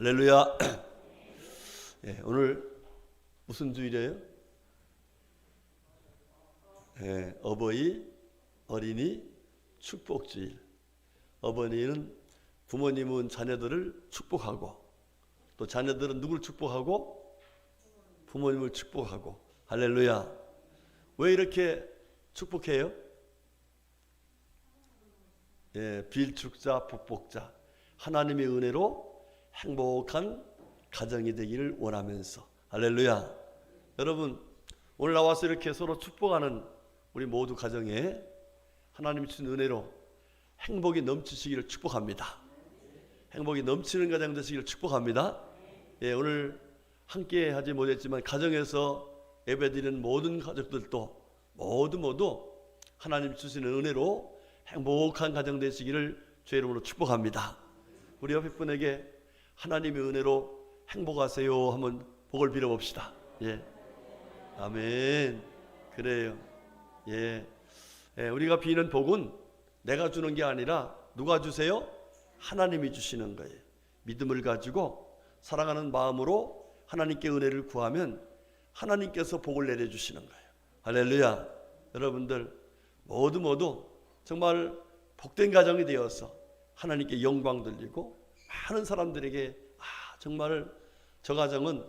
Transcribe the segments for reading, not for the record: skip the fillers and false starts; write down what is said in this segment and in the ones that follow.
할렐루야. 예, 오늘 무슨 주일이에요? 예, 어버이, 어린이 축복주일. 어버이는 부모님은 자녀들을 축복하고, 또 자녀들은 누구를 축복하고? 부모님을 축복하고. 할렐루야. 왜 이렇게 축복해요? 예, 빌축자, 복복자. 하나님의 은혜로 행복한 가정이 되기를 원하면서. 할렐루야. 여러분, 오늘 나와서 이렇게 서로 축복하는 우리 모두 가정에 하나님이 주신 은혜로 행복이 넘치시기를 축복합니다. 행복이 넘치는 가정 되시기를 축복합니다. 예, 오늘 함께 하지 못했지만 가정에서 예배드리는 모든 가족들도 모두 하나님 주시는 은혜로 행복한 가정 되시기를 주의 이름으로 축복합니다. 우리 옆에 분에게 하나님의 은혜로 행복하세요 한번 복을 빌어봅시다. 예, 아멘. 그래요. 예, 우리가 비는 복은 내가 주는 게 아니라 누가 주세요? 하나님이 주시는 거예요. 믿음을 가지고 사랑하는 마음으로 하나님께 은혜를 구하면 하나님께서 복을 내려주시는 거예요. 할렐루야. 여러분들 모두 정말 복된 가정이 되어서 하나님께 영광 돌리고 많은 사람들에게 정말 저 가정은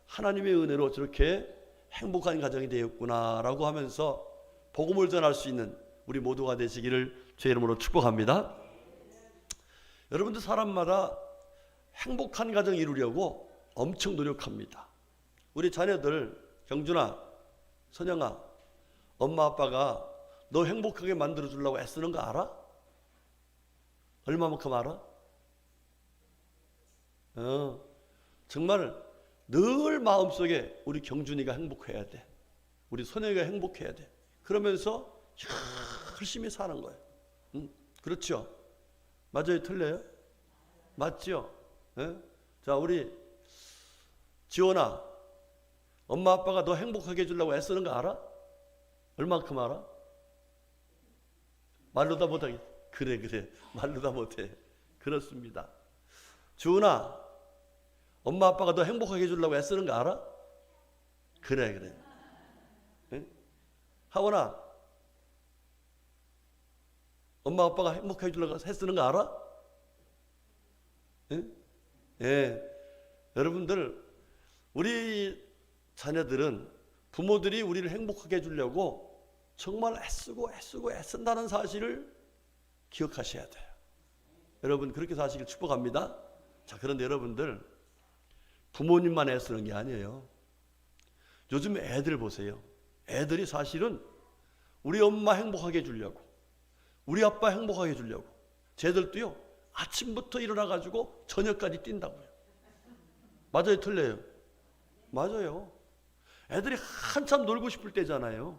하나님의 은혜로 저렇게 행복한 가정이 되었구나라고 하면서 복음을 전할 수 있는 우리 모두가 되시기를 주의 이름으로 축복합니다. 여러분들 사람마다 행복한 가정 이루려고 엄청 노력합니다. 우리 자녀들 경준아, 선영아, 엄마 아빠가 너 행복하게 만들어 주려고 애쓰는 거 알아? 얼마만큼 알아? 정말 늘 마음속에 우리 경준이가 행복해야 돼. 우리 선영이가 행복해야 돼. 그러면서 열심히 사는 거예요. 그렇죠? 맞아요? 틀려요? 맞죠? 자, 우리 지원아, 엄마 아빠가 너 행복하게 해주려고 애쓰는 거 알아? 얼마만큼 알아? 말로 다 못하겠어. 그래 말로 다 못해. 그렇습니다. 주은아, 엄마 아빠가 너 행복하게 해주려고 애쓰는 거 알아? 그래. 응? 하원아, 엄마 아빠가 행복하게 해주려고 애쓰는 거 알아? 응? 예, 여러분들 우리 자녀들은 부모들이 우리를 행복하게 해주려고 정말 애쓴다는 사실을 기억하셔야 돼요. 여러분 그렇게 사시길 축복합니다. 자, 그런데 여러분들 부모님만 애쓰는 게 아니에요. 요즘 애들 보세요. 애들이 사실은 우리 엄마 행복하게 해주려고, 우리 아빠 행복하게 해주려고 쟤들도요 아침부터 일어나가지고 저녁까지 뛴다고요. 맞아요? 틀려요? 맞아요. 애들이 한참 놀고 싶을 때잖아요.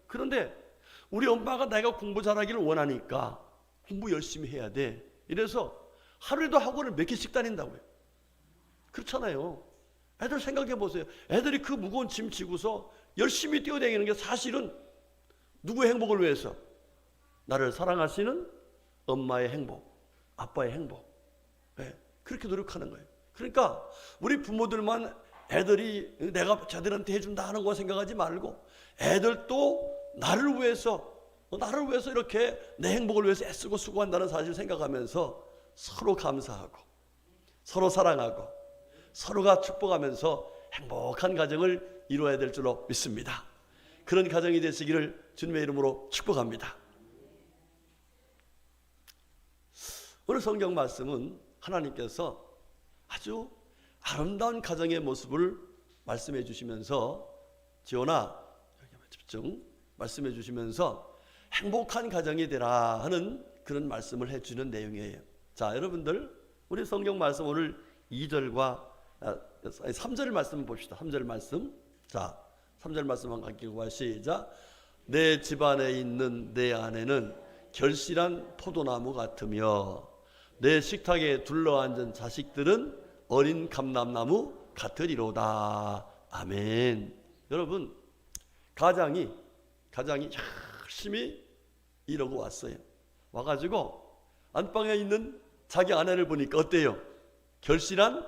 그런데 우리 엄마가 내가 공부 잘하기를 원하니까 공부 열심히 해야 돼. 이래서 하루에도 학원을 몇 개씩 다닌다고요. 그렇잖아요. 애들 생각해 보세요. 애들이 그 무거운 짐 지고서 열심히 뛰어다니는 게 사실은 누구의 행복을 위해서? 나를 사랑하시는 엄마의 행복, 아빠의 행복. 네, 그렇게 노력하는 거예요. 그러니까 우리 부모들만 애들이 내가 자들한테 해준다 하는 거 생각하지 말고 애들도 나를 위해서 이렇게 내 행복을 위해서 애쓰고 수고한다는 사실을 생각하면서 서로 감사하고 서로 사랑하고 서로가 축복하면서 행복한 가정을 이루어야 될 줄로 믿습니다. 그런 가정이 되시기를 주님의 이름으로 축복합니다. 오늘 성경 말씀은 하나님께서 아주 아름다운 가정의 모습을 말씀해 주시면서 지원아 집중 말씀해 주시면서 행복한 가정이 되라 하는 그런 말씀을 해주는 내용이에요. 자, 여러분들 우리 성경 말씀 오늘 2절과 3절 말씀 봅시다. 3절 말씀. 자, 3절 말씀만 가지고 시작. 내 집안에 있는 내 아내는 결실한 포도나무 같으며 내 식탁에 둘러앉은 자식들은 어린 감람나무 같으리로다. 아멘. 여러분 가장이 열심히 이러고 왔어요. 와가지고 안방에 있는 자기 아내를 보니까 어때요? 결실한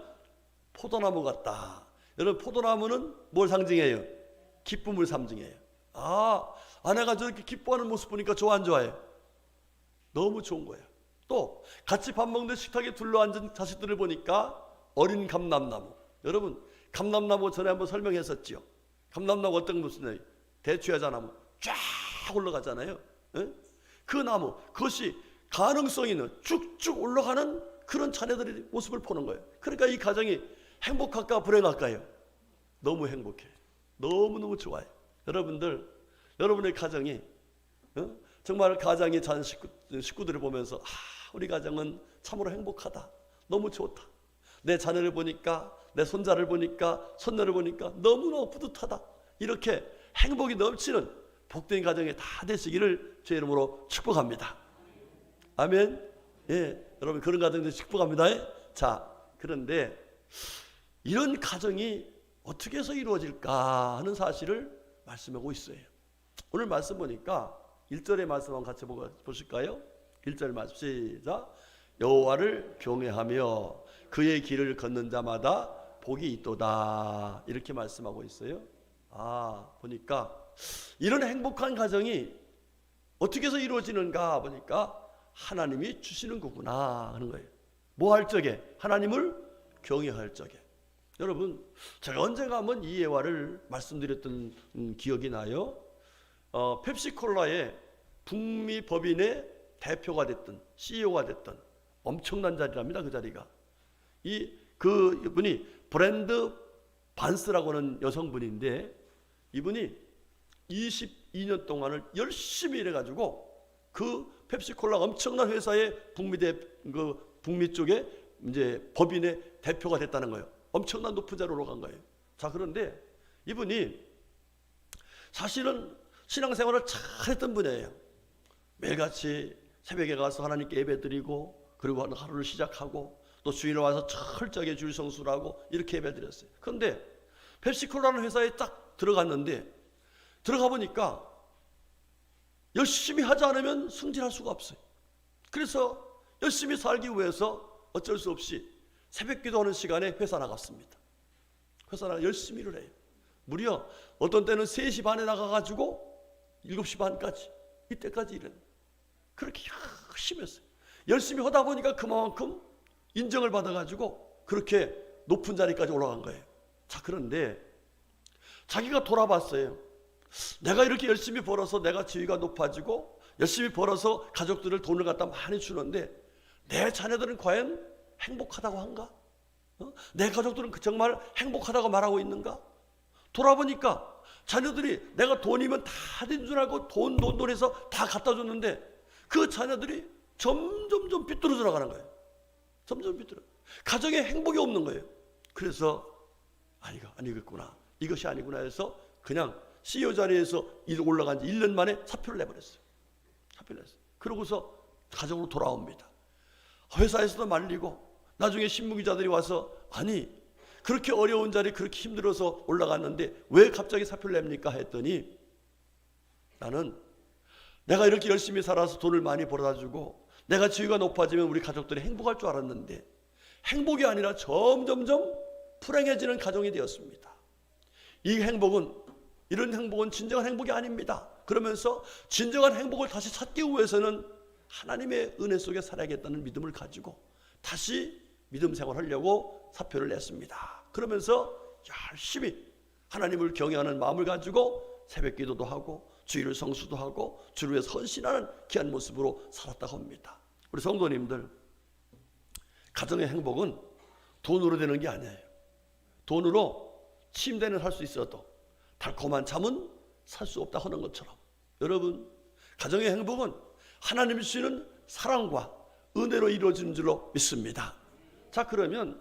포도나무 같다. 여러분, 포도나무는 뭘 상징해요? 기쁨을 상징해요. 아내가 저렇게 기뻐하는 모습 보니까 좋아 안 좋아해요? 너무 좋은 거예요. 또 같이 밥 먹는데 식탁에 둘러앉은 자식들을 보니까 어린 감람나무. 여러분, 감람나무 전에 한번 설명했었죠. 감람나무 어떤 모습이에요? 대추야자나무 쫙 올라가잖아요. 그 나무, 그것이 가능성 있는 쭉쭉 올라가는 그런 자녀들의 모습을 보는 거예요. 그러니까 이 가정이 행복할까 불행할까요? 너무 행복해. 너무너무 좋아요. 여러분들, 여러분의 가정이 정말 가장이 잔 식구들을 보면서 우리 가정은 참으로 행복하다. 너무 좋다. 내 자녀를 보니까, 내 손자를 보니까, 손녀를 보니까 너무너무 뿌듯하다. 이렇게 행복이 넘치는 복된 가정이 다 되시기를 제 이름으로 축복합니다. 아멘. 예, 여러분 그런 가정들 축복합니다. 자, 그런데 이런 가정이 어떻게 해서 이루어질까 하는 사실을 말씀하고 있어요. 오늘 말씀 보니까 1절의 말씀 한번 같이 보실까요? 1절 말씀 시작. 여호와를 경외하며 그의 길을 걷는 자마다 복이 있도다. 이렇게 말씀하고 있어요. 보니까 이런 행복한 가정이 어떻게 해서 이루어지는가 보니까 하나님이 주시는 거구나 하는 거예요. 뭐 할 적에? 하나님을 경외할 적에. 여러분, 제가 언젠가 한번 이 예화를 말씀드렸던 기억이 나요. 펩시콜라의 북미 법인의 대표가 됐던, CEO가 됐던 엄청난 자리랍니다. 그 자리가. 그분이 브랜드 반스라고 하는 여성분인데, 이분이 22년 동안을 열심히 일해가지고 그 펩시콜라 엄청난 회사의 북미 쪽에 이제 법인의 대표가 됐다는 거예요. 엄청난 높은 자리로 올라간 거예요. 자, 그런데 이분이 사실은 신앙생활을 잘했던 분이에요. 매일같이 새벽에 가서 하나님께 예배드리고, 그리고 하루를 시작하고, 또 주일에 와서 철저하게 주일 성수를 하고 이렇게 예배드렸어요. 그런데 펩시콜라라는 회사에 딱 들어갔는데, 들어가 보니까 열심히 하지 않으면 승진할 수가 없어요. 그래서 열심히 살기 위해서 어쩔 수 없이 새벽 기도하는 시간에 회사 나갔습니다. 회사 나가 열심히 일을 해요. 무려 어떤 때는 3시 반에 나가가지고 7시 반까지, 이때까지 일해요. 그렇게 열심히 했어요. 열심히 하다 보니까 그만큼 인정을 받아가지고 그렇게 높은 자리까지 올라간 거예요. 자, 그런데 자기가 돌아봤어요. 내가 이렇게 열심히 벌어서 내가 지위가 높아지고 열심히 벌어서 가족들을 돈을 갖다 많이 주는데 내 자녀들은 과연 행복하다고 한가? 내 가족들은 정말 행복하다고 말하고 있는가? 돌아보니까 자녀들이 내가 돈이면 다 된 줄 알고 돈 해서 다 갖다 줬는데 그 자녀들이 점점 삐뚤어져 나가는 거예요. 점점 삐뚤어. 가정에 행복이 없는 거예요. 그래서 아니겠구나. 이것이 아니구나 해서 그냥 CEO 자리에서 올라간 지 1년 만에 사표를 내버렸어요. 사표를 냈어요. 그러고서 가정으로 돌아옵니다. 회사에서도 말리고, 나중에 신문기자들이 와서 그렇게 어려운 자리 그렇게 힘들어서 올라갔는데 왜 갑자기 사표를 냅니까? 했더니 나는 내가 이렇게 열심히 살아서 돈을 많이 벌어다 주고 내가 지위가 높아지면 우리 가족들이 행복할 줄 알았는데 행복이 아니라 점점점 불행해지는 가정이 되었습니다. 이런 행복은 진정한 행복이 아닙니다. 그러면서 진정한 행복을 다시 찾기 위해서는 하나님의 은혜 속에 살아야겠다는 믿음을 가지고 다시 믿음 생활하려고 사표를 냈습니다. 그러면서 열심히 하나님을 경외하는 마음을 가지고 새벽 기도도 하고 주일을 성수도 하고 주를 위해서 헌신하는 귀한 모습으로 살았다고 합니다. 우리 성도님들, 가정의 행복은 돈으로 되는 게 아니에요. 돈으로 침대는 살 수 있어도 달콤한 잠은 살 수 없다 하는 것처럼, 여러분, 가정의 행복은 하나님이 주시는 사랑과 은혜로 이루어지는 줄로 믿습니다. 자, 그러면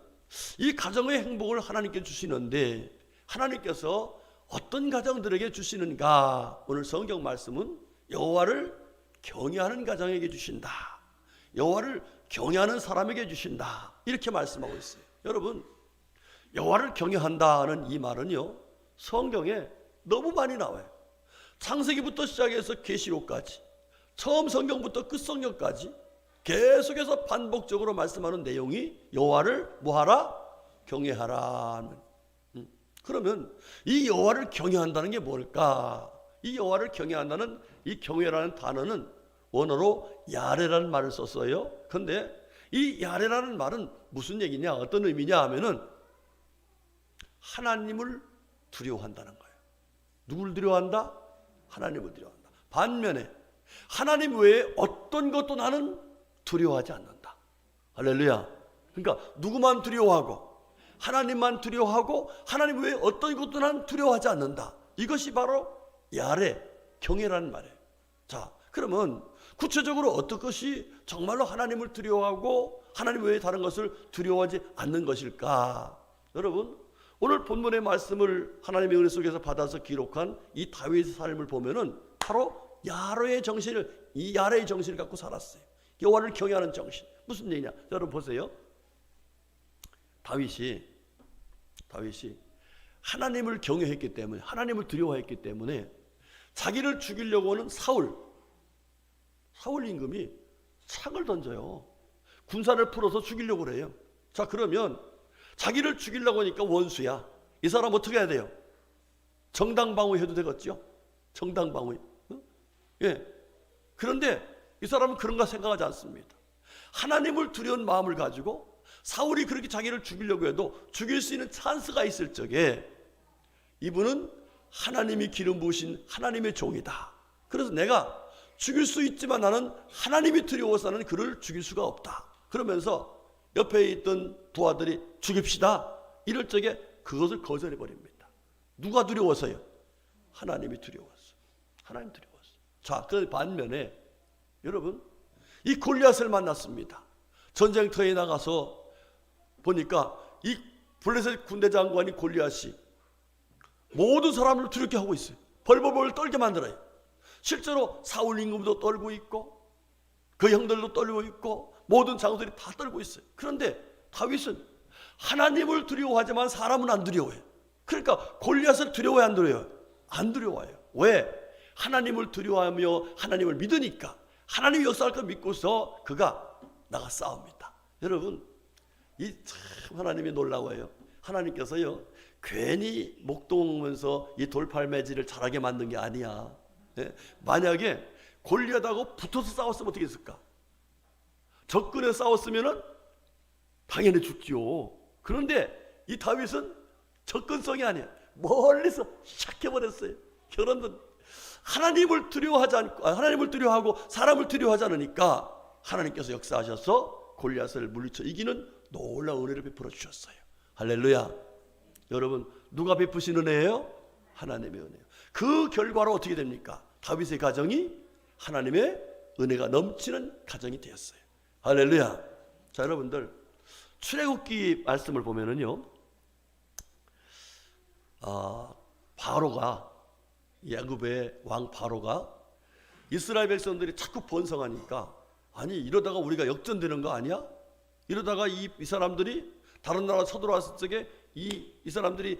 이 가정의 행복을 하나님께 주시는데 하나님께서 어떤 가정들에게 주시는가? 오늘 성경 말씀은 여호와를 경외하는 가정에게 주신다. 여호와를 경외하는 사람에게 주신다. 이렇게 말씀하고 있어요. 여러분, 여호와를 경외한다는 이 말은요, 성경에 너무 많이 나와요. 창세기부터 시작해서 계시록까지, 처음 성경부터 끝 성경까지 계속해서 반복적으로 말씀하는 내용이 여호와를 뭐하라? 경외하라. 그러면 이 여호와를 경외한다는 게 뭘까? 이 여호와를 경외한다는 이 경외라는 단어는 원어로 야레라는 말을 썼어요. 그런데 이 야레라는 말은 무슨 얘기냐, 어떤 의미냐 하면은 하나님을 두려워한다는 거예요. 누굴 두려워한다? 하나님을 두려워한다. 반면에 하나님 외에 어떤 것도 나는 두려워하지 않는다. 할렐루야. 그러니까 누구만 두려워하고 하나님만 두려워하고 하나님 외에 어떤 것도 나는 두려워하지 않는다. 이것이 바로 야레, 경외라는 말이에요. 자, 그러면 구체적으로 어떤 것이 정말로 하나님을 두려워하고 하나님 외에 다른 것을 두려워하지 않는 것일까? 여러분, 오늘 본문의 말씀을 하나님의 은혜 속에서 받아서 기록한 이 다윗의 삶을 보면은 바로 야레의 정신을, 이 야레의 정신을 갖고 살았어요. 여호와를 경외하는 정신. 무슨 얘기냐? 여러분 보세요. 다윗이 하나님을 경외했기 때문에, 하나님을 두려워했기 때문에 자기를 죽이려고 하는 사울 임금이 창을 던져요. 군사를 풀어서 죽이려고 그래요. 자, 그러면 자기를 죽이려고 하니까 원수야. 이 사람 어떻게 해야 돼요? 정당방위해도 되겠죠? 정당방위. 예. 그런데 이 사람은 그런가 생각하지 않습니다. 하나님을 두려운 마음을 가지고 사울이 그렇게 자기를 죽이려고 해도 죽일 수 있는 찬스가 있을 적에 이분은 하나님이 기름 부으신 하나님의 종이다. 그래서 내가 죽일 수 있지만 나는 하나님이 두려워서는 그를 죽일 수가 없다. 그러면서 옆에 있던 부하들이 죽입시다. 이럴 적에 그것을 거절해버립니다. 누가 두려워서요? 하나님이 두려워서. 하나님 두려워서. 자, 그 반면에 여러분, 이 골리앗을 만났습니다. 전쟁터에 나가서 보니까 이 블레셋 군대 장관이 골리앗이 모든 사람을 두렵게 하고 있어요. 벌벌벌 떨게 만들어요. 실제로 사울 임금도 떨고 있고 그 형들도 떨고 있고 모든 장수들이 다 떨고 있어요. 그런데 다윗은 하나님을 두려워하지만 사람은 안 두려워해요. 그러니까 골리앗을 두려워해, 안 두려워해요? 안 두려워해요. 왜? 하나님을 두려워하며 하나님을 믿으니까, 하나님이 역사할 걸 믿고서 그가 나가 싸웁니다. 여러분, 이 참 하나님이 놀라워요. 하나님께서요 괜히 목동면서 이 돌팔매질을 잘하게 만든 게 아니야. 예? 만약에 골리앗하고 붙어서 싸웠으면 어떻게 했을까? 적군에 싸웠으면은 당연히 죽지요. 그런데 이 다윗은 접근성이 아니야. 멀리서 샥 해버렸어요. 여러분, 하나님을 두려워하지 않고, 하나님을 두려워하고 사람을 두려워하지 않으니까 하나님께서 역사하셔서 골리앗을 물리쳐 이기는 놀라운 은혜를 베풀어 주셨어요. 할렐루야. 여러분, 누가 베푸신 은혜예요? 하나님의 은혜예요. 그 결과로 어떻게 됩니까? 다윗의 가정이 하나님의 은혜가 넘치는 가정이 되었어요. 할렐루야. 자, 여러분들, 출애굽기 말씀을 보면은요, 바로가, 야굽의 왕 바로가 이스라엘 백성들이 자꾸 번성하니까, 아니 이러다가 우리가 역전되는 거 아니야? 이러다가 이 사람들이 다른 나라 쳐들어왔을 적에 이 사람들이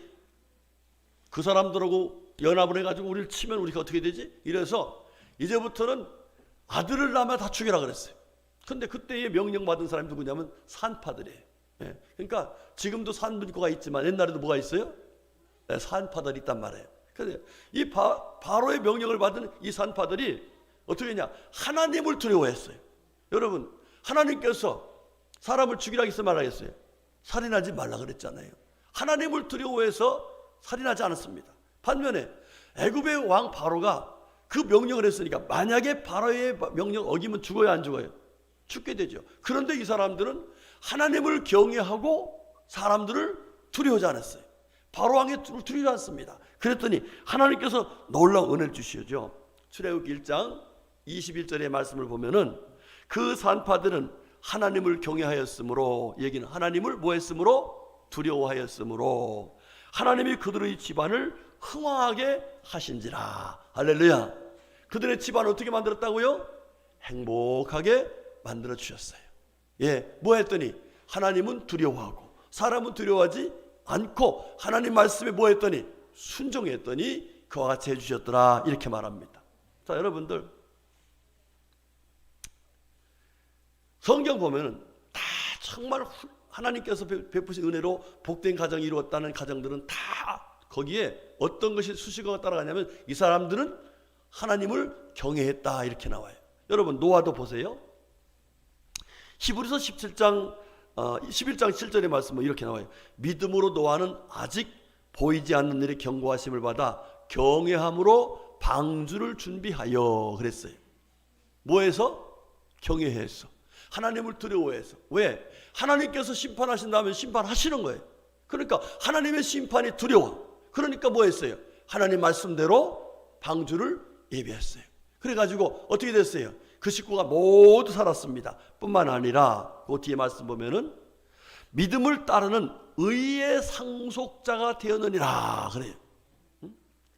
그 사람들하고 연합을 해가지고 우리를 치면 우리가 어떻게 되지? 이래서 이제부터는 아들을 낳으면 다 죽이라 그랬어요. 근데 그때의 명령받은 사람이 누구냐면 산파들이에요. 예. 그러니까 지금도 산문고가 있지만 옛날에도 뭐가 있어요? 네, 산파들이 있단 말이에요. 그런데 이 바로의 명령을 받은 이 산파들이 어떻게 했냐? 하나님을 두려워했어요. 여러분, 하나님께서 사람을 죽이라 했어 말하겠어요? 살인하지 말라 그랬잖아요. 하나님을 두려워해서 살인하지 않았습니다. 반면에 애굽의 왕 바로가 그 명령을 했으니까 만약에 바로의 명령 어기면 죽어요, 안 죽어요? 죽게 되죠. 그런데 이 사람들은 하나님을 경외하고 사람들을 두려워하지 않았어요. 바로 왕의 두려워하지 않습니다. 그랬더니 하나님께서 놀라운 은혜를 주시죠. 출애굽기 1장 21절의 말씀을 보면은 그 산파들은 하나님을 경외하였으므로, 얘기는 하나님을 뭐 했으므로? 두려워하였으므로 하나님이 그들의 집안을 흥왕하게 하신지라. 할렐루야. 그들의 집안을 어떻게 만들었다고요? 행복하게 만들어 주셨어요. 예, 뭐 했더니 하나님은 두려워하고 사람은 두려워하지 않고 하나님 말씀에 뭐 했더니 순종했더니 그와 같이 해주셨더라. 이렇게 말합니다. 자, 여러분들, 성경 보면은 다 정말 하나님께서 베푸신 은혜로 복된 가정이 이루었다는 가정들은 다 거기에 어떤 것이 수식어가 따라가냐면 이 사람들은 하나님을 경외했다 이렇게 나와요. 여러분 노아도 보세요. 히브리서 11장 7절의 말씀은 이렇게 나와요. 믿음으로 노아는 아직 보이지 않는 일에 경고하심을 받아 경외함으로 방주를 준비하여 그랬어요. 뭐해서? 경외해서. 하나님을 두려워해서. 왜? 하나님께서 심판하신다면 심판하시는 거예요. 그러니까 하나님의 심판이 두려워. 그러니까 뭐 했어요? 하나님 말씀대로 방주를 예비했어요. 그래가지고 어떻게 됐어요? 그 식구가 모두 살았습니다. 뿐만 아니라 그 뒤에 말씀 보면은 믿음을 따르는 의의 상속자가 되었느니라 그래요.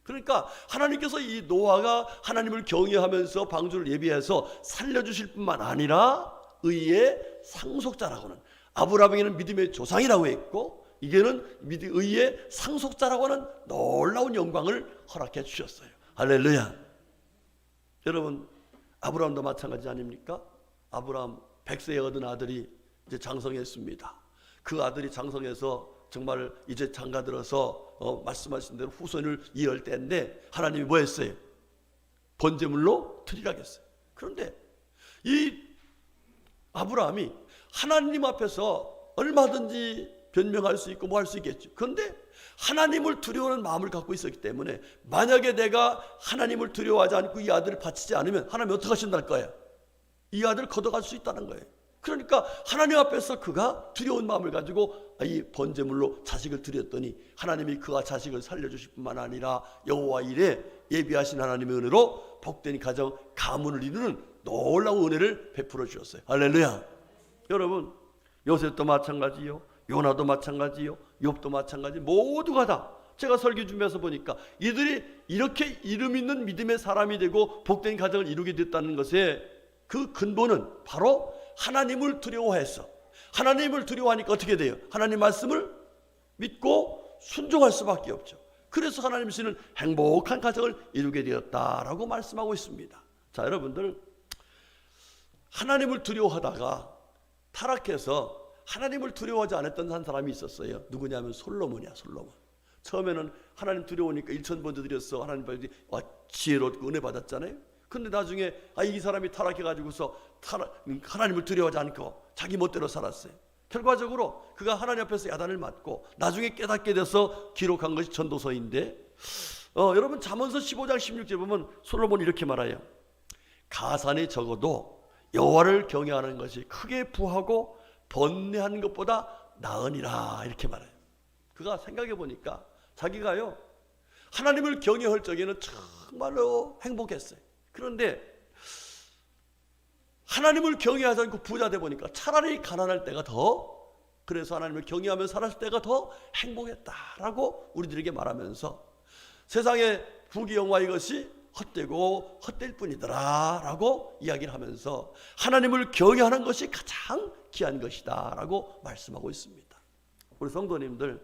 그러니까 하나님께서 이 노아가 하나님을 경외하면서 방주를 예비해서 살려주실 뿐만 아니라 의의 상속자라고는, 아브라함에게는 믿음의 조상이라고 했고 이게는 의의 상속자라고 하는 놀라운 영광을 허락해 주셨어요. 할렐루야. 여러분 아브라함도 마찬가지 아닙니까? 아브라함 100세에 얻은 아들이 이제 장성했습니다. 그 아들이 장성해서 정말 이제 장가들어서 말씀하신 대로 후손을 이을 때인데 하나님이 뭐 했어요? 번제물로 드리라고 했어요. 그런데 이 아브라함이 하나님 앞에서 얼마든지 변명할 수 있고 뭐 할 수 있겠죠. 그런데 하나님을 두려워하는 마음을 갖고 있었기 때문에 만약에 내가 하나님을 두려워하지 않고 이 아들을 바치지 않으면 하나님이 어떻게 하신다는 거예요? 이 아들을 걷어갈 수 있다는 거예요. 그러니까 하나님 앞에서 그가 두려운 마음을 가지고 이 번제물로 자식을 드렸더니 하나님이 그가 자식을 살려주실 뿐만 아니라 여호와 일에 예비하신 하나님의 은혜로 복된 가정 가문을 이루는 놀라운 은혜를 베풀어 주셨어요. 할렐루야. 여러분 요셉도 마찬가지요, 요나도 마찬가지요, 욥도 마찬가지, 모두가 다 제가 설교 준비해서 보니까 이들이 이렇게 이름 있는 믿음의 사람이 되고 복된 가정을 이루게 됐다는 것의 그 근본은 바로 하나님을 두려워해서, 하나님을 두려워하니까 어떻게 돼요? 하나님 말씀을 믿고 순종할 수밖에 없죠. 그래서 하나님 주시는 행복한 가정을 이루게 되었다라고 말씀하고 있습니다. 자, 여러분들 하나님을 두려워하다가 타락해서 하나님을 두려워하지 않았던 한 사람이 있었어요. 누구냐면 솔로몬이야. 솔로몬. 처음에는 하나님 두려우니까 1000번도 드렸어. 하나님 지혜롭고 은혜 받았잖아요. 근데 나중에 이 사람이 타락해가지고서 하나님을 두려워하지 않고 자기 멋대로 살았어요. 결과적으로 그가 하나님 앞에서 야단을 맞고 나중에 깨닫게 돼서 기록한 것이 전도서인데 여러분 잠언서 15장 16절 보면 솔로몬이 이렇게 말해요. 가산이 적어도 여호와를 경외하는 것이 크게 부하고 번뇌한 것보다 나으니라 이렇게 말해요. 그가 생각해 보니까 자기가요 하나님을 경외할 적에는 정말로 행복했어요. 그런데 하나님을 경외하지 않고 부자 돼 보니까 차라리 가난할 때가 더, 그래서 하나님을 경외하며 살았을 때가 더 행복했다라고 우리들에게 말하면서 세상의 부귀영화 이것이 헛되고 헛될 뿐이더라 라고 이야기를 하면서 하나님을 경외하는 것이 가장 귀한 것이다 라고 말씀하고 있습니다. 우리 성도님들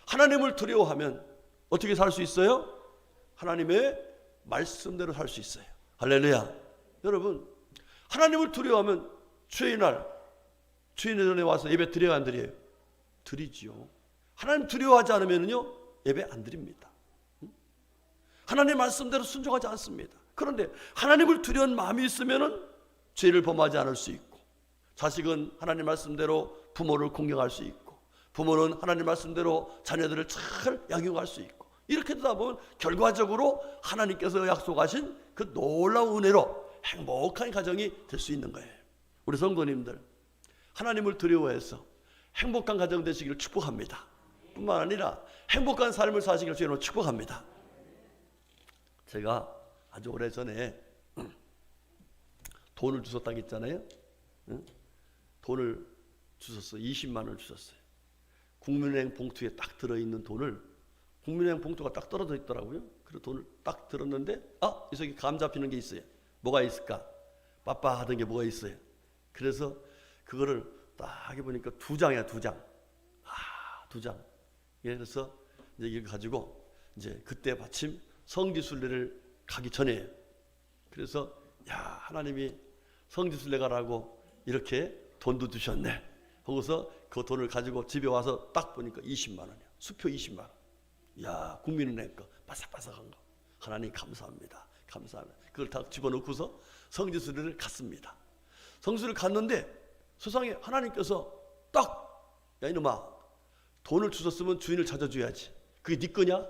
하나님을 두려워하면 어떻게 살 수 있어요? 하나님의 말씀대로 살 수 있어요. 할렐루야. 여러분 하나님을 두려워하면 주일날 주인의 전에 와서 예배 드려야 안 드려요? 드리지요. 하나님 두려워하지 않으면요 예배 안 드립니다. 하나님 말씀대로 순종하지 않습니다. 그런데 하나님을 두려운 마음이 있으면은 죄를 범하지 않을 수 있고, 자식은 하나님 말씀대로 부모를 공경할 수 있고, 부모는 하나님 말씀대로 자녀들을 잘 양육할 수 있고, 이렇게 되다 보면 결과적으로 하나님께서 약속하신 그 놀라운 은혜로 행복한 가정이 될 수 있는 거예요. 우리 성도님들 하나님을 두려워해서 행복한 가정 되시기를 축복합니다. 뿐만 아니라 행복한 삶을 사시기를 주님으로 축복합니다. 제가 아주 오래전에 돈을 주셨다고 했잖아요. 돈을 주셨어요. 20만 원을 주셨어요. 국민은행 봉투에 딱 들어있는 돈을, 국민은행 봉투가 딱 떨어져 있더라고요. 그래서 돈을 딱 들었는데 이 속에 감 잡히는 게 있어요. 뭐가 있을까? 빠빠하던 게 뭐가 있어요. 그래서 그거를 딱 해보니까 2장이야. 2장. 2장. 그래서 이제 이걸 가지고 이제 그때 마침 성지순례를 가기 전에, 그래서 하나님이 성지순례 가라고 이렇게 돈도 주셨네. 거기서 그 돈을 가지고 집에 와서 딱 보니까 20만 원이야. 수표 20만 원. 야, 국민은행 거 바삭바삭한 거. 하나님 감사합니다. 감사합니다. 그걸 다 집어넣고서 성지순례를 갔습니다. 성지순례를 갔는데 세상에 하나님께서 딱, 야 이놈아, 돈을 주셨으면 주인을 찾아줘야지. 그게 네 거냐?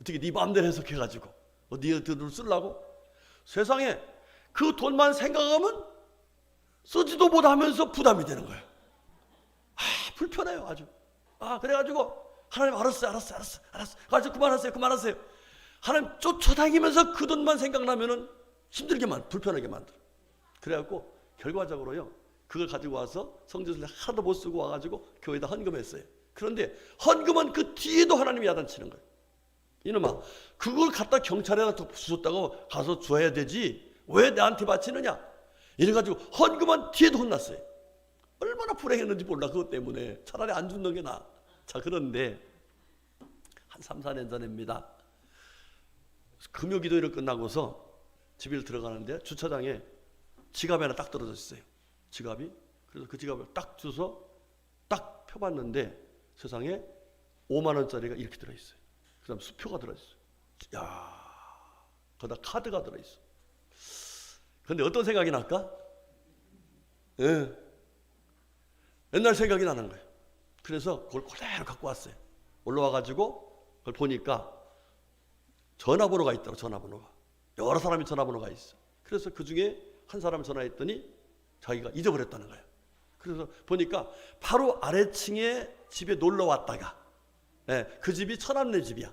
어떻게 네 마음대로 해석해가지고 네 돈을 쓰려고? 세상에 그 돈만 생각하면 쓰지도 못하면서 부담이 되는 거예요. 불편해요 아주. 그래가지고 하나님 알았어요. 가지고 그만하세요. 하나님 쫓아다니면서 그 돈만 생각나면은 불편하게 만들어. 그래갖고 결과적으로요, 그걸 가지고 와서 성지순례 하나도 못 쓰고 와가지고 교회에다 헌금했어요. 그런데 헌금은 그 뒤에도 하나님이 야단치는 거예요. 이놈아, 그걸 갖다 경찰에다 주셨다고 가서 줘야 되지 왜 나한테 바치느냐? 이래가지고 헌금은 뒤에도 혼났어요. 얼마나 불행했는지 몰라. 그것 때문에 차라리 안 죽는 게 나아. 자, 그런데 한 3, 4년 전입니다. 금요기도회를 끝나고서 집에 들어가는데 주차장에 지갑이 하나 딱 떨어져 있어요. 지갑이. 그래서 그 지갑을 딱 주서 딱 펴봤는데 세상에 5만 원짜리가 이렇게 들어있어요. 그 다음 수표가 들어있어요. 야, 거기다 카드가 들어있어. 근데 어떤 생각이 날까? 옛날 생각이 나는 거예요. 그래서 그걸 그대로 갖고 왔어요. 올라와가지고 그걸 보니까 전화번호가 있더라고. 전화번호가 여러 사람이 전화번호가 있어. 그래서 그 중에 한 사람이 전화했더니 자기가 잊어버렸다는 거예요. 그래서 보니까 바로 아래층에 집에 놀러 왔다가, 그 집이 처남네 집이야.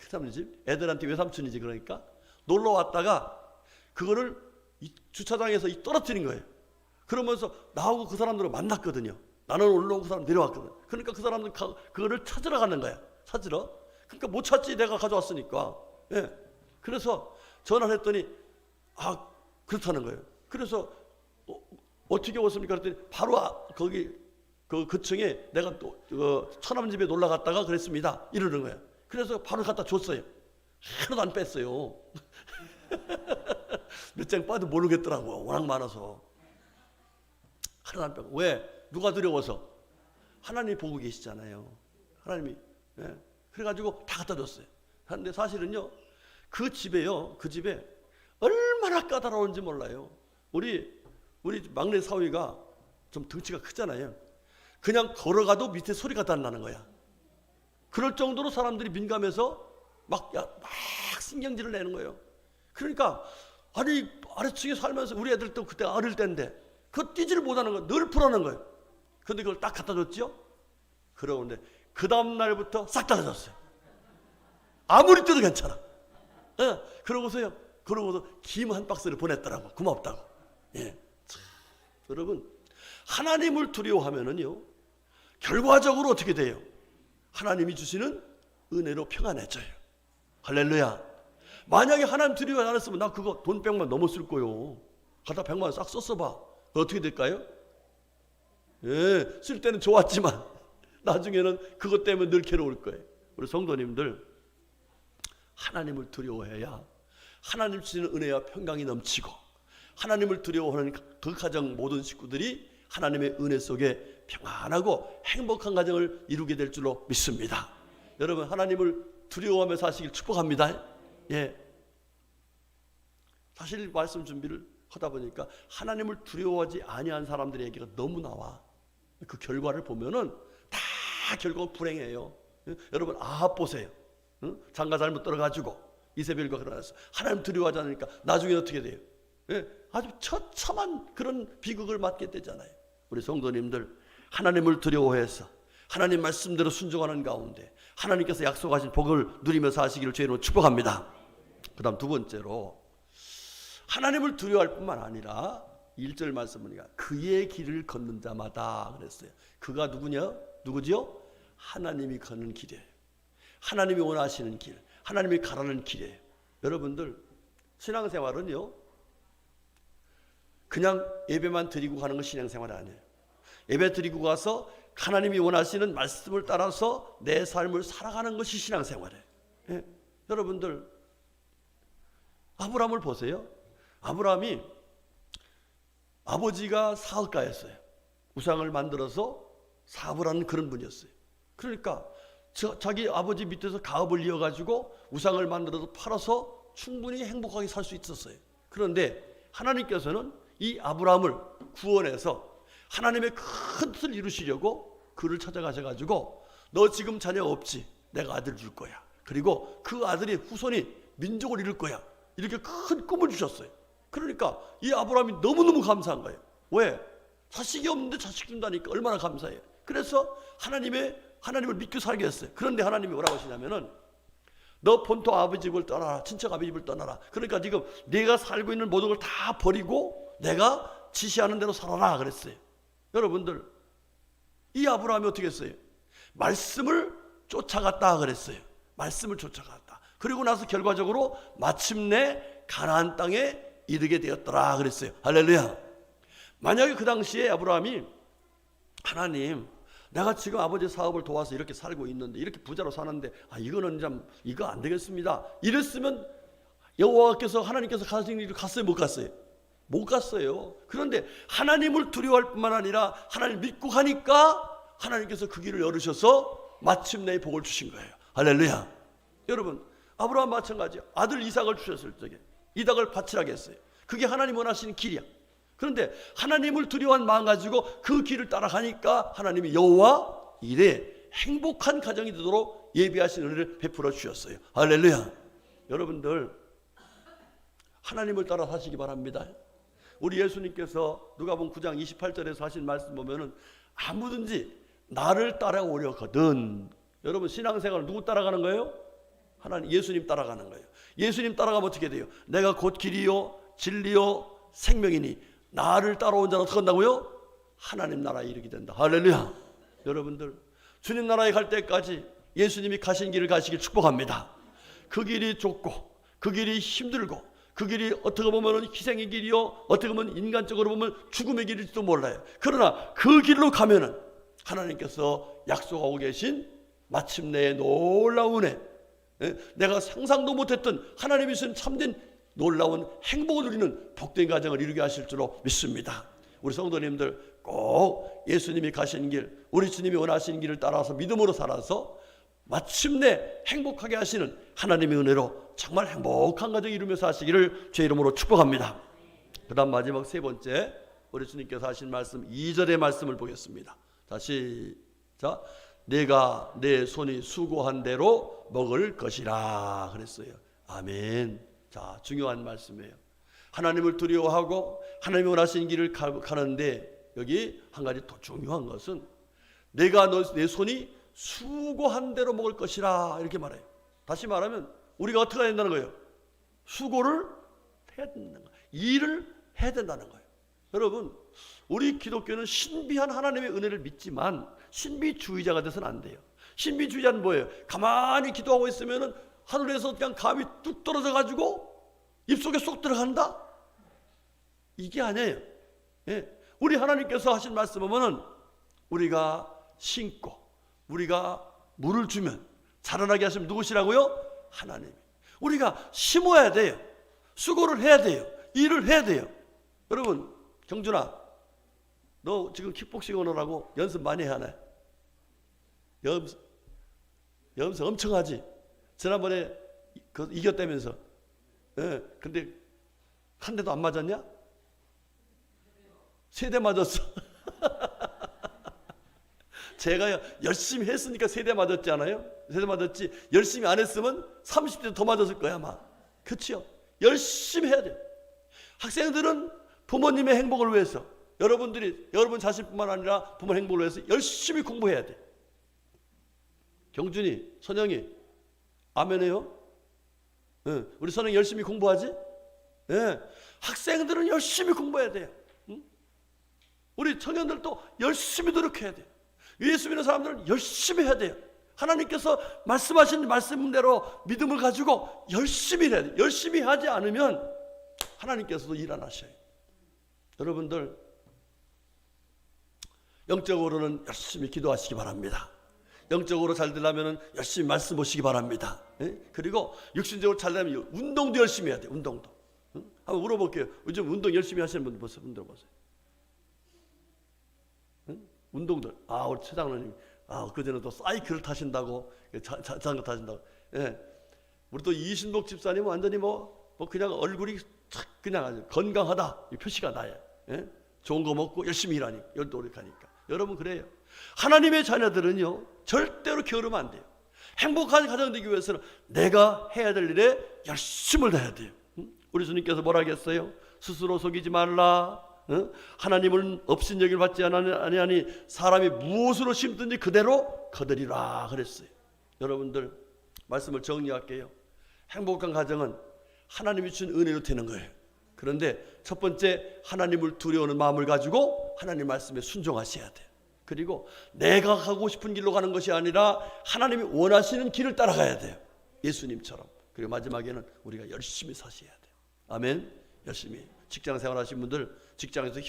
처남네 집. 애들한테 외삼촌이지. 그러니까 놀러 왔다가 그거를 이 주차장에서 떨어뜨린 거예요. 그러면서 나하고 그 사람들을 만났거든요. 나는 올라오고 그 사람 내려왔거든. 그러니까 그 사람들 그거를 찾으러 가는 거야. 찾으러. 그러니까 못 찾지, 내가 가져왔으니까. 그래서 전화를 했더니 그렇다는 거예요. 그래서 어떻게 오십니까? 그랬더니 바로 거기 그 층에 내가 또 처남 집에 놀러 갔다가 그랬습니다. 이러는 거예요. 그래서 바로 갖다 줬어요. 하나도 안 뺐어요. 몇 장 빠도 모르겠더라고. 워낙 많아서. 하나도 안 빼고. 왜? 누가 두려워서? 하나님이 보고 계시잖아요. 하나님이. 그래가지고 다 갖다 줬어요. 그런데 사실은요, 그 집에 얼마나 까다로운지 몰라요. 우리 막내 사위가 좀 덩치가 크잖아요. 그냥 걸어가도 밑에 소리가 다 나는 거야. 그럴 정도로 사람들이 민감해서 막 신경질을 내는 거예요. 그러니까 아니 아래층에 살면서 우리 애들도 그때 어릴 때인데 그거 뛰지를 못하는 거예요. 늘 풀어는 거예요. 근데 그걸 딱 갖다 줬죠. 그러는데 그 다음 날부터 싹 달라졌어요. 아무리 뛰어도 괜찮아. 그러고서 김 한 박스를 보냈더라고. 고맙다고. 여러분, 하나님을 두려워하면은요, 결과적으로 어떻게 돼요? 하나님이 주시는 은혜로 평안해져요. 할렐루야. 만약에 하나님 두려워 안 했으면 나 그거 돈 100만 넘어 쓸 거요. 갖다 100만 원 싹 썼어봐. 어떻게 될까요? 쓸 때는 좋았지만 나중에는 그것 때문에 늘 괴로울 거예요. 우리 성도님들, 하나님을 두려워해야 하나님 주시는 은혜와 평강이 넘치고 하나님을 두려워하는 그 가정 모든 식구들이 하나님의 은혜 속에 평안하고 행복한 가정을 이루게 될 줄로 믿습니다. 여러분, 하나님을 두려워하며 사시길 축복합니다. 사실 말씀 준비를 하다 보니까 하나님을 두려워하지 아니한 사람들의 얘기가 너무 나와. 그 결과를 보면은 다 결국 불행해요. 여러분, 아합 보세요. 장가 잘못 들어가지고 이세벨과 결혼해서 하나님 두려워하지 않으니까 나중에 어떻게 돼요? 아주 처참한 그런 비극을 맞게 되잖아요. 우리 성도님들, 하나님을 두려워해서 하나님 말씀대로 순종하는 가운데 하나님께서 약속하신 복을 누리며 사시기를 주의 이름으로 축복합니다. 그 다음 두 번째로, 하나님을 두려워할 뿐만 아니라 1절 말씀 보니까 그의 길을 걷는 자마다 그랬어요. 그가 누구죠? 하나님이 걷는 길이에요. 하나님이 원하시는 길, 하나님이 가라는 길이에요. 여러분들, 신앙생활은요, 그냥 예배만 드리고 가는 건 신앙생활이 아니에요. 예배 드리고 가서 하나님이 원하시는 말씀을 따라서 내 삶을 살아가는 것이 신앙생활이에요. 여러분들, 아브라함을 보세요. 아브라함이 아버지가 사업가였어요. 우상을 만들어서 사업을 하는 그런 분이었어요. 그러니까 자기 아버지 밑에서 가업을 이어가지고 우상을 만들어서 팔아서 충분히 행복하게 살 수 있었어요. 그런데 하나님께서는 이 아브라함을 구원해서 하나님의 큰 뜻을 이루시려고 그를 찾아가셔가지고 너 지금 자녀 없지? 내가 아들 줄 거야. 그리고 그 아들이 후손이 민족을 이룰 거야. 이렇게 큰 꿈을 주셨어요. 그러니까 이 아브라함이 너무너무 감사한 거예요. 왜? 자식이 없는데 자식 준다니까 얼마나 감사해요. 그래서 하나님을 믿고 살게 했어요. 그런데 하나님이 뭐라고 하시냐면은 너 본토 아버지 집을 떠나라. 친척 아버지 집을 떠나라. 그러니까 지금 내가 살고 있는 모든 걸 다 버리고 내가 지시하는 대로 살아라 그랬어요. 여러분들, 이 아브라함이 어떻게 했어요? 말씀을 쫓아갔다 그랬어요. 말씀을 쫓아갔다. 그리고 나서 결과적으로 마침내 가나안 땅에 이르게 되었더라 그랬어요. 할렐루야. 만약에 그 당시에 아브라함이 하나님, 내가 지금 아버지 사업을 도와서 이렇게 살고 있는데 이렇게 부자로 사는데 이거는 좀 이거 안 되겠습니다. 이랬으면 여호와께서 하나님께서 가신 길을 갔어요, 못 갔어요? 못 갔어요. 그런데 하나님을 두려워할 뿐만 아니라 하나님 믿고 가니까 하나님께서 그 길을 열으셔서 마침내 복을 주신 거예요. 할렐루야. 여러분, 아브라함 마찬가지예요. 아들 이삭을 주셨을 적에 이삭을 바치라게 했어요. 그게 하나님 원하시는 길이야. 그런데 하나님을 두려워한 마음 가지고 그 길을 따라가니까 하나님이 여호와 이래 행복한 가정이 되도록 예비하신 은혜를 베풀어 주셨어요. 할렐루야. 여러분들, 하나님을 따라 사시기 바랍니다. 우리 예수님께서 누가복음 9장 28절에서 하신 말씀 보면은 아무든지 나를 따라오려거든. 여러분, 신앙생활 누구 따라가는 거예요? 하나님, 예수님 따라가는 거예요. 예수님 따라가면 어떻게 돼요? 내가 곧 길이요 진리요 생명이니 나를 따라온 자는 어떻게 한다고요? 하나님 나라에 이르게 된다. 할렐루야. 여러분들, 주님 나라에 갈 때까지 예수님이 가신 길을 가시길 축복합니다. 그 길이 좁고 그 길이 힘들고 그 길이 어떻게 보면 희생의 길이요 어떻게 보면 인간적으로 보면 죽음의 길일지도 몰라요. 그러나 그 길로 가면은 하나님께서 약속하고 계신 마침내의 놀라운 은혜, 내가 상상도 못했던 하나님이 주신 참된 놀라운 행복을 누리는 복된 가정을 이루게 하실 줄로 믿습니다. 우리 성도님들 꼭 예수님이 가신 길, 우리 주님이 원하시는 길을 따라서 믿음으로 살아서 마침내 행복하게 하시는 하나님의 은혜로 정말 행복한 가정 이루면서 하시기를 주의 이름으로 축복합니다. 그 다음 마지막 세 번째, 우리 주님께서 하신 말씀 2절의 말씀을 보겠습니다. 다시 자, 내가 내 손이 수고한 대로 먹을 것이라 그랬어요. 아멘. 자, 중요한 말씀이에요. 하나님을 두려워하고 하나님이 원하시는 길을 가는데 여기 한 가지 더 중요한 것은 내가 내 손이 수고한 대로 먹을 것이라 이렇게 말해요. 다시 말하면 우리가 어떻게 해야 된다는 거예요? 수고를 해야 된다는 거예요. 일을 해야 된다는 거예요. 여러분, 우리 기독교는 신비한 하나님의 은혜를 믿지만 신비주의자가 돼서는 안 돼요. 신비주의자는 뭐예요? 가만히 기도하고 있으면 하늘에서 그냥 감이 뚝 떨어져 가지고 입속에 쏙 들어간다? 이게 아니에요. 예. 우리 하나님께서 하신 말씀 보면은 우리가 심고 우리가 물을 주면 자라나게 하시면 누구시라고요? 하나님. 우리가 심어야 돼요. 수고를 해야 돼요. 일을 해야 돼요. 여러분, 경준아, 너 지금 킥복싱 오느라고 연습 많이 하네. 연습 엄청 하지. 지난번에 이겼다면서. 예, 근데 한 대도 안 맞았냐? 3대 맞았어. 제가 열심히 했으니까 3대 맞았지 않아요? 3대 맞았지. 열심히 안 했으면 30대 더 맞았을 거야 아마. 그렇죠? 열심히 해야 돼요. 학생들은 부모님의 행복을 위해서, 여러분 자신뿐만 아니라 부모 행복을 위해서 열심히 공부해야 돼. 경준이, 선영이 아멘해요? 네. 우리 선영이 열심히 공부하지? 네. 학생들은 열심히 공부해야 돼요. 응? 우리 청년들도 열심히 노력해야 돼요. 예수 믿는 사람들은 열심히 해야 돼요. 하나님께서 말씀하신 말씀대로 믿음을 가지고 열심히 해야 돼요. 열심히 하지 않으면 하나님께서도 일 안 하셔요. 여러분들, 영적으로는 열심히 기도하시기 바랍니다. 영적으로 잘 되려면 열심히 말씀 보시기 바랍니다. 예? 그리고 육신적으로 잘 되려면 운동도 열심히 해야 돼요. 운동도. 응? 한번 물어볼게요. 요즘 운동 열심히 하시는 분들 보세요. 운동들. 우리 최장로님, 그전에 또 사이클을 타신다고, 자전거 타신다고. 예. 우리 또 이신복 집사님은 완전히 그냥 얼굴이 착 그냥 아주 건강하다. 이 표시가 나요. 예? 좋은 거 먹고 열심히 일하니까, 노력하니까. 여러분 그래요. 하나님의 자녀들은요, 절대로 게으르면 안 돼요. 행복한 가정 되기 위해서는 내가 해야 될 일에 열심을 다해야 돼요. 우리 주님께서 뭐라 하겠어요? 스스로 속이지 말라. 하나님은 업신여길 받지 아니하니 사람이 무엇으로 심든지 그대로 거두리라 그랬어요. 여러분들 말씀을 정리할게요. 행복한 가정은 하나님이 준 은혜로 되는 거예요. 그런데 첫 번째, 하나님을 두려워하는 마음을 가지고 하나님 말씀에 순종하셔야 돼요. 그리고 내가 가고 싶은 길로 가는 것이 아니라 하나님이 원하시는 길을 따라가야 돼요. 예수님처럼. 그리고 마지막에는 우리가 열심히 사셔야 돼요. 아멘. 열심히. 직장 생활하신 분들 직장에서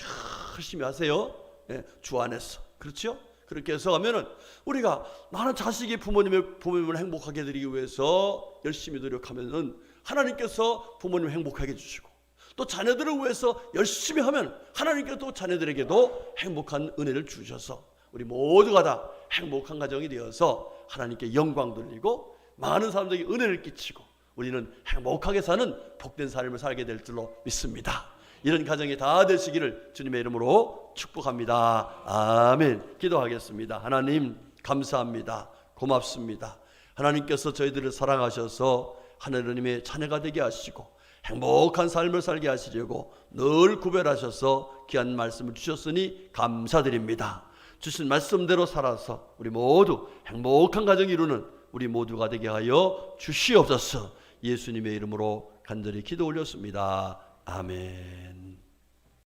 열심히 하세요. 예, 주 안에서. 그렇죠? 그렇게 해서 하면은 우리가 나는 자식이 부모님을 행복하게 해드리기 위해서 열심히 노력하면은 하나님께서 부모님을 행복하게 해주시고, 또 자녀들을 위해서 열심히 하면 하나님께서 또 자녀들에게도 행복한 은혜를 주셔서 우리 모두가 다 행복한 가정이 되어서 하나님께 영광 돌리고 많은 사람들에게 은혜를 끼치고 우리는 행복하게 사는 복된 삶을 살게 될 줄로 믿습니다. 이런 가정이 다 되시기를 주님의 이름으로 축복합니다. 아멘. 기도하겠습니다. 하나님 감사합니다. 고맙습니다. 하나님께서 저희들을 사랑하셔서 하나님의 자녀가 되게 하시고 행복한 삶을 살게 하시려고 늘 구별하셔서 귀한 말씀을 주셨으니 감사드립니다. 주신 말씀대로 살아서 우리 모두 행복한 가정 이루는 우리 모두가 되게 하여 주시옵소서. 예수님의 이름으로 간절히 기도 올렸습니다. 아멘.